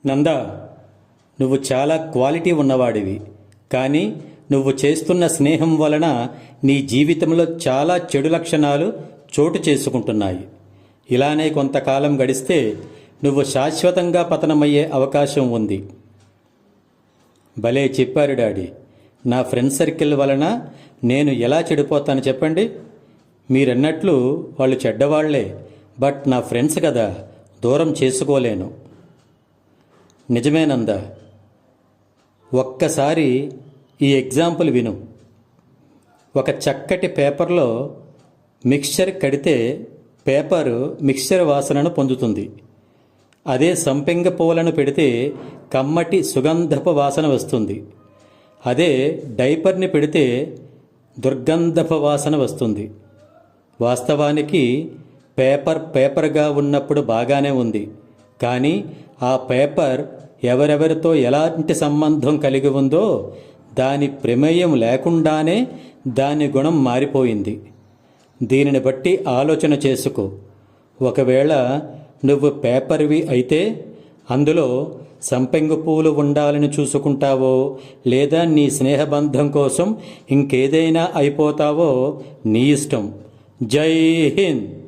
నందా, నువ్వు చాలా క్వాలిటీ ఉన్నవాడివి. కానీ నువ్వు చేస్తున్న స్నేహం వలన నీ జీవితంలో చాలా చెడు లక్షణాలు చోటు చేసుకుంటున్నాయి. ఇలానే కొంతకాలం గడిస్తే నువ్వు శాశ్వతంగా పతనమయ్యే అవకాశం ఉంది. భలే చెప్పారు డాడీ. నా ఫ్రెండ్ సర్కిల్ వలన నేను ఎలా చెడిపోతాను చెప్పండి. మీరన్నట్లు వాళ్ళు చెడ్డవాళ్లే, బట్ నా ఫ్రెండ్స్ కదా, దూరం చేసుకోలేను. నిజమేనందా. ఒక్కసారి ఈ ఎగ్జాంపుల్ విను. ఒక చక్కటి పేపర్లో మిక్స్చర్ కడితే పేపరు మిక్స్చర్ వాసనను పొందుతుంది. అదే సంపెంగ పువ్వులను పెడితే కమ్మటి సుగంధపు వాసన వస్తుంది. అదే డైపర్ని పెడితే దుర్గంధపు వాసన వస్తుంది. వాస్తవానికి పేపర్గా ఉన్నప్పుడు బాగానే ఉంది. కానీ ఆ పేపర్ ఎవరెవరితో ఎలాంటి సంబంధం కలిగి ఉందో దాని ప్రమేయం లేకుండానే దాని గుణం మారిపోయింది. దీనిని బట్టి ఆలోచన చేసుకో. ఒకవేళ నువ్వు పేపర్వి అయితే అందులో సంపెంగ పూలు ఉండాలని చూసుకుంటావో, లేదా నీ స్నేహబంధం కోసం ఇంకేదైనా అయిపోతావో నీ ఇష్టం. జై హింద్.